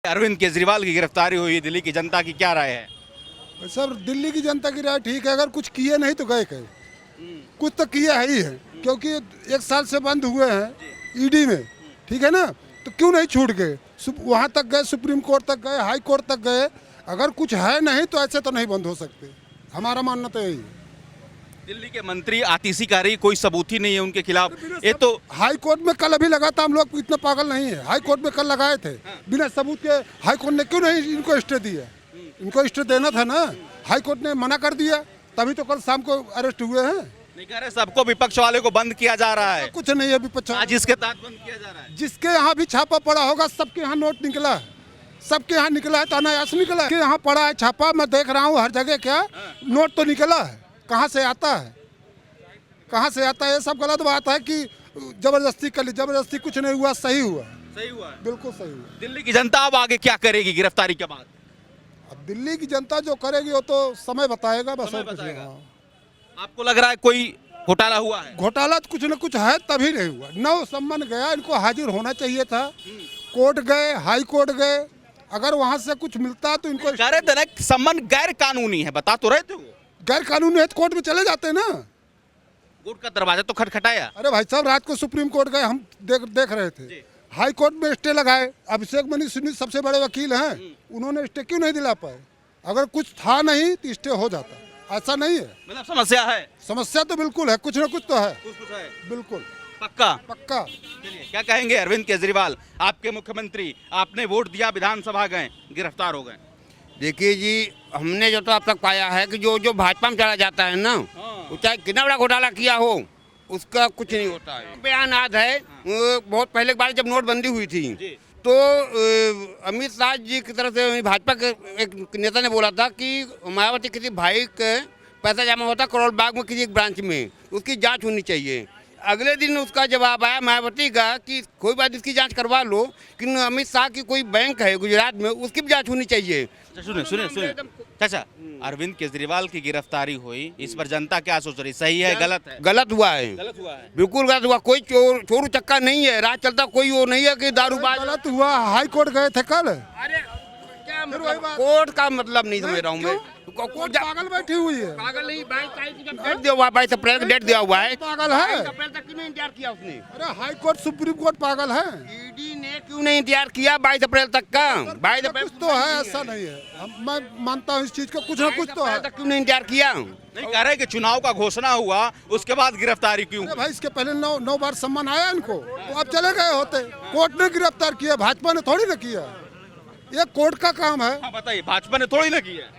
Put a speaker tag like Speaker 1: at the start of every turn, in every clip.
Speaker 1: अरविंद केजरीवाल की गिरफ्तारी हुई, दिल्ली की जनता की क्या राय है?
Speaker 2: सर दिल्ली की जनता की राय ठीक है, अगर कुछ किए नहीं तो गए कहीं, कुछ तो किए है ही है, क्योंकि 1 साल से बंद हुए हैं ईडी में, ठीक है ना, तो क्यों नहीं छूट गए? वहाँ तक गए, सुप्रीम कोर्ट तक गए, हाई कोर्ट तक गए, अगर कुछ है नहीं तो ऐसे तो नहीं बंद हो सकते, हमारा मानना तो यही है।
Speaker 1: दिल्ली के मंत्री आतिशीकारी, कोई सबूत ही नहीं है उनके खिलाफ। ये तो
Speaker 2: हाई कोर्ट में कल अभी लगा था, हम लोग इतना पागल नहीं है, हाई कोर्ट में कल लगाए थे बिना सबूत के। हाई कोर्ट ने क्यों नहीं इनको स्टे दिया? इनको स्टे देना था ना, हाई कोर्ट ने मना कर दिया, तभी तो कल शाम को अरेस्ट हुए हैं।
Speaker 1: नहीं कह रहे सबको, विपक्ष वाले को बंद किया जा रहा है।
Speaker 2: कुछ नहीं है विपक्ष,
Speaker 1: आज इसके तहत बंद किया जा रहा है।
Speaker 2: जिसके यहाँ भी छापा पड़ा होगा सबके यहाँ नोट निकला है, सबके यहाँ निकला है, तानायास निकला है, के यहाँ पड़ा है छापा, मैं देख रहा हूँ हर जगह, क्या नोट तो निकला है, कहाँ से आता है, कहाँ से आता है? ये सब गलत बात है कि जबरदस्ती कर ली, जबरदस्ती कुछ नहीं हुआ, सही हुआ,
Speaker 1: सही हुआ है।
Speaker 2: बिल्कुल सही हुआ।
Speaker 1: दिल्ली की जनता अब आगे क्या करेगी गिरफ्तारी के बाद?
Speaker 2: अब दिल्ली की जनता जो करेगी वो तो समय बताएगा, बस
Speaker 1: समय
Speaker 2: और कुछ नहीं।
Speaker 1: बताएगा।
Speaker 2: हाँ।
Speaker 1: आपको लग रहा है कोई घोटाला हुआ है?
Speaker 2: घोटाला तो कुछ न कुछ है, तभी नहीं हुआ। नौ सम्मन गया, इनको हाजिर होना चाहिए था, कोर्ट गए, हाई कोर्ट गए, अगर वहाँ से कुछ मिलता तो इनको
Speaker 1: कह रहे थे ना कि सम्मन गैर कानूनी है, बता तो रहे थे वो।
Speaker 2: गैर कानूनी है तो कोर्ट में चले जाते ना।
Speaker 1: कोर्ट का दरवाजा तो खटखटाया।
Speaker 2: अरे भाई साहब, रात को सुप्रीम कोर्ट गए, हम देख रहे थे, हाई कोर्ट में स्टे लगाए, अभिषेक मनु सिंह सबसे बड़े वकील हैं, उन्होंने स्टे क्यों नहीं दिला पाए? अगर कुछ था नहीं तो स्टे हो जाता, ऐसा नहीं है।
Speaker 1: मतलब समस्या है,
Speaker 2: समस्या तो बिल्कुल है, कुछ ना कुछ तो है,
Speaker 1: कुछ है
Speaker 2: बिल्कुल
Speaker 1: पक्का।
Speaker 2: पक्का।
Speaker 1: चलिए, क्या कहेंगे अरविंद केजरीवाल, आपके मुख्यमंत्री, आपने वोट दिया, विधानसभा गए, गिरफ्तार हो गए।
Speaker 3: देखिए जी, हमने जो तो अब तक पाया है कि जो भाजपा में चला जाता है ना, वो चाहे कितना बड़ा घोटाला किया हो, उसका कुछ नहीं होता है। बयान याद है, बहुत पहले बार जब नोटबंदी हुई थी, तो अमित शाह जी की तरफ से भाजपा के एक नेता ने बोला था कि मायावती किसी भाई के पैसा जमा होता करोड़ बाग में किसी एक ब्रांच में, उसकी जांच होनी चाहिए। अगले दिन उसका जवाब आया मायावती का कि कोई बात, इसकी जांच करवा लो, कि अमित शाह की कोई बैंक है गुजरात में, उसकी भी जांच होनी चाहिए।
Speaker 1: सुनिए चाचा, अरविंद केजरीवाल की गिरफ्तारी हुई, इस पर जनता क्या सोच रही, सही है गलत है?
Speaker 3: गलत हुआ है,
Speaker 1: गलत हुआ है,
Speaker 3: बिल्कुल गलत हुआ। कोई चोर चक्का नहीं है, राज चलता कोई वो नहीं है कि दारूबाज।
Speaker 2: गलत हुआ, हाई कोर्ट गए थे कल।
Speaker 3: अरे क्या मतलब, कोर्ट का मतलब नहीं समझ रहा हूँ मैं।
Speaker 2: कोर्ट पागल बैठी हुई है,
Speaker 3: पागल नहीं, 22 तारीख की जब डेट दिया हुआ है, 22 अप्रैल का डेट दिया हुआ है,
Speaker 2: पागल है।
Speaker 3: 22 अप्रैल तक क्यों नहीं इंतजार किया उसने?
Speaker 2: अरे हाई कोर्ट सुप्रीम कोर्ट पागल है,
Speaker 3: ईडी ने क्यों नहीं इंतजार किया 22 अप्रैल तक का? 22 अप्रैल
Speaker 2: कुछ तो है, ऐसा नहीं है, मैं मानता हूँ इस चीज का, कुछ ना कुछ तो है।
Speaker 3: तक क्यों नहीं इंतजार किया?
Speaker 1: नहीं कह रहे कि चुनाव का घोषणा हुआ, उसके बाद गिरफ्तारी क्यों?
Speaker 2: अरे भाई, इसके पहले 9 बार सम्मान आया इनको, तो अब चले गए होते। कोर्ट ने गिरफ्तार किया, भाजपा ने थोड़ी ना किया, ये कोर्ट का काम है।
Speaker 1: हाँ बताइए, भाजपा ने थोड़ी ना किया।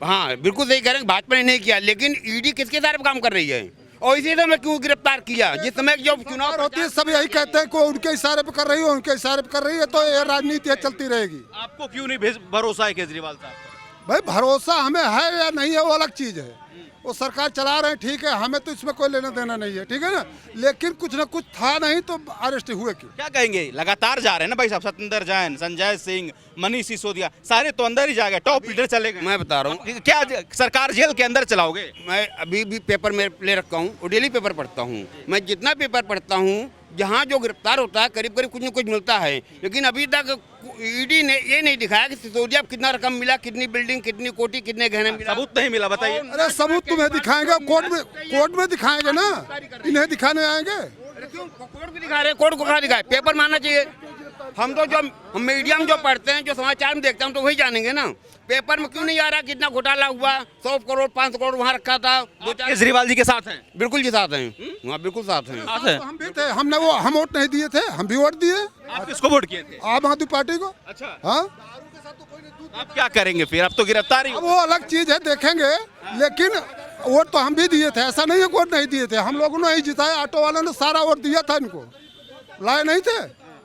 Speaker 3: हाँ बिल्कुल सही कह रहे हैं, भाजपा ने नहीं किया, लेकिन ईडी किसके इशारे पे काम कर रही है? और इसी समय क्यों गिरफ्तार किया? जिस समय जो चुनाव
Speaker 2: होती है सब यही कहते हैं, कोई उनके इशारे पे कर रही है, उनके इशारे पे कर रही है, तो ये राजनीति है, चलती रहेगी।
Speaker 1: आपको क्यों नहीं भरोसा है केजरीवाल साहब पर?
Speaker 2: भाई भरोसा हमें है या नहीं है वो अलग चीज है, वो सरकार चला रहे हैं, ठीक है, हमें तो इसमें कोई लेना देना नहीं है, ठीक है ना, लेकिन कुछ ना कुछ था नहीं तो अरेस्ट हुए क्यों?
Speaker 1: क्या कहेंगे, लगातार जा रहे हैं ना भाई साहब, सत्येंद्र जैन, संजय सिंह, मनीष सिसोदिया, सारे तो अंदर ही जा गए, टॉप लीडर चले गए।
Speaker 3: मैं बता रहा हूँ,
Speaker 1: क्या सरकार जेल के अंदर चलाओगे?
Speaker 3: मैं अभी भी पेपर में ले रखा हूँ और डेली पेपर पढ़ता हूँ। मैं जितना पेपर पढ़ता हूँ, जहाँ जो गिरफ्तार होता है करीब करीब कुछ न कुछ मिलता है, लेकिन अभी तक ईडी ने ये नहीं दिखाया कि सिसोदिया को कितना रकम मिला, कितनी बिल्डिंग, कितनी कोठी, कितने गहने मिला।
Speaker 1: सबूत नहीं मिला, बताइए।
Speaker 2: अरे सबूत तुम्हें दिखाएंगे, कोर्ट में दिखाएंगे ना, इन्हें दिखाने आएंगे।
Speaker 3: क्यों कोर्ट भी दिखा रहे हैं? कोर्ट को कहाँ दिखाए? पेपर मानना चाहिए। हम तो जो मीडिया में जो पढ़ते हैं, जो समाचार में देखते हैं, हम तो वही जानेंगे ना। पेपर में क्यों नहीं आ रहा कितना घोटाला हुआ? 100 करोड़ 500 करोड़ वहाँ रखा था।
Speaker 1: केजरीवाल जी के साथ हैं?
Speaker 3: बिल्कुल जी साथ हैं, वहाँ बिल्कुल साथ हैं।
Speaker 2: हम भी थे, हम वोट नहीं दिए थे, हम भी वोट दिए।
Speaker 1: आप किसको वोट किए थे?
Speaker 2: आम आदमी पार्टी को।
Speaker 1: अच्छा,
Speaker 2: हाँ,
Speaker 1: आप क्या करेंगे फिर? अब तो गिरफ्तारी
Speaker 2: अब वो अलग चीज है, देखेंगे, लेकिन वोट तो हम भी दिए थे, ऐसा नहीं है वोट नहीं दिए थे, हम लोगों ने ही जिताया, ऑटो वालों ने सारा वोट दिया था, इनको लाए नहीं थे,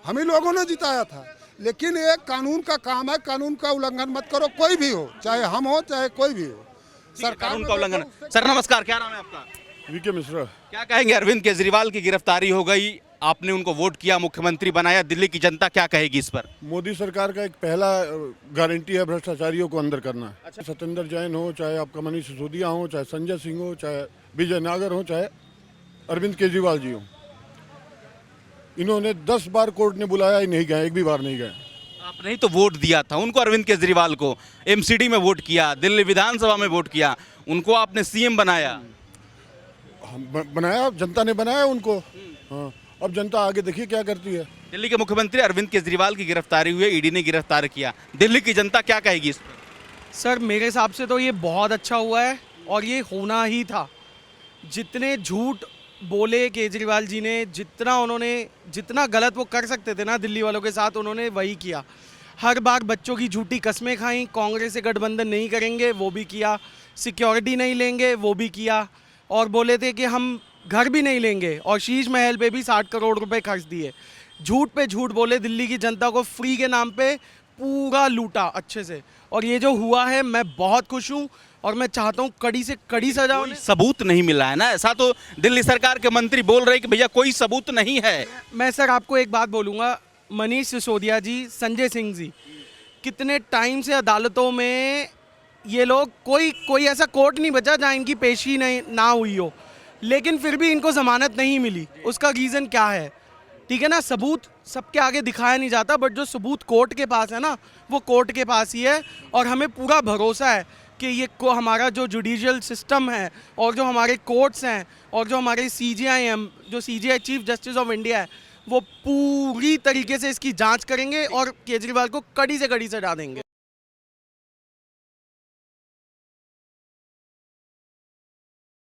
Speaker 2: हम ही लोगों ने जिताया था। लेकिन ये कानून का काम है, कानून का उल्लंघन मत करो, कोई भी हो, चाहे हम हो चाहे कोई भी हो, सरकार
Speaker 1: कानून का उल्लंघन। सर नमस्कार, क्या नाम है आपका?
Speaker 4: वीके मिश्रा।
Speaker 1: क्या कहेंगे, अरविंद केजरीवाल की गिरफ्तारी हो गई, आपने उनको वोट किया, मुख्यमंत्री बनाया, दिल्ली की जनता क्या कहेगी इस पर?
Speaker 4: मोदी सरकार का एक पहला गारंटी है भ्रष्टाचारियों को अंदर करना। अच्छा। सत्येंद्र जैन हो, चाहे आपका मनीष सिसोदिया हो, चाहे संजय सिंह हो, चाहे विजय नागर हो, चाहे अरविंद केजरीवाल जी हो, इन्होंने 10 बार कोर्ट ने बुलाया ही नहीं गए, एक भी बार नहीं गए।
Speaker 1: आपने ही तो वोट दिया था उनको, अरविंद केजरीवाल को, एमसीडी में वोट किया, दिल्ली विधानसभा में वोट किया, उनको आपने सीएम बनाया।
Speaker 4: बनाया, जनता ने बनाया उनको। हाँ, अब जनता आगे देखिए क्या करती है।
Speaker 1: दिल्ली के मुख्यमंत्री अरविंद केजरीवाल की गिरफ्तारी हुई है, ईडी ने गिरफ्तार किया। दिल्ली की जनता क्या कहेगी इस पर?
Speaker 5: सर मेरे हिसाब से तो ये बहुत अच्छा हुआ है और ये होना ही था। जितने झूठ बोले केजरीवाल जी ने, जितना गलत वो कर सकते थे ना दिल्ली वालों के साथ, उन्होंने वही किया। हर बार बच्चों की झूठी कस्में खाई, कांग्रेस से गठबंधन नहीं करेंगे वो भी किया, सिक्योरिटी नहीं लेंगे वो भी किया, और बोले थे कि हम घर भी नहीं लेंगे, और शीश महल पे भी 60 करोड़ रुपए खर्च दिए। झूठ पे झूठ बोले, दिल्ली की जनता को फ्री के नाम पे पूरा लूटा अच्छे से। और ये जो हुआ है मैं बहुत खुश हूँ और मैं चाहता हूँ कड़ी से कड़ी सजा
Speaker 1: कोई
Speaker 5: उन्हें।
Speaker 1: सबूत नहीं मिला है ना, ऐसा तो दिल्ली सरकार के मंत्री बोल रहे हैं कि भैया कोई सबूत नहीं है।
Speaker 5: मैं सर आपको एक बात बोलूँगा, मनीष सिसोदिया जी, संजय सिंह जी, कितने टाइम से अदालतों में ये लोग, कोई ऐसा कोर्ट नहीं बचा जहाँ इनकी पेशी नहीं ना हुई हो, लेकिन फिर भी इनको ज़मानत नहीं मिली। उसका रीज़न क्या है? ठीक है ना, सबूत सबके आगे दिखाया नहीं जाता, बट जो सबूत कोर्ट के पास है ना, वो कोर्ट के पास ही है। और हमें पूरा भरोसा है कि ये हमारा जो जुडिशियल सिस्टम है और जो हमारे कोर्ट्स हैं और जो हमारे CJI हैं, जो CJI chief justice of India है, वो पूरी तरीके से इसकी जांच करेंगे और केजरीवाल को कड़ी से कड़ी सजा देंगे।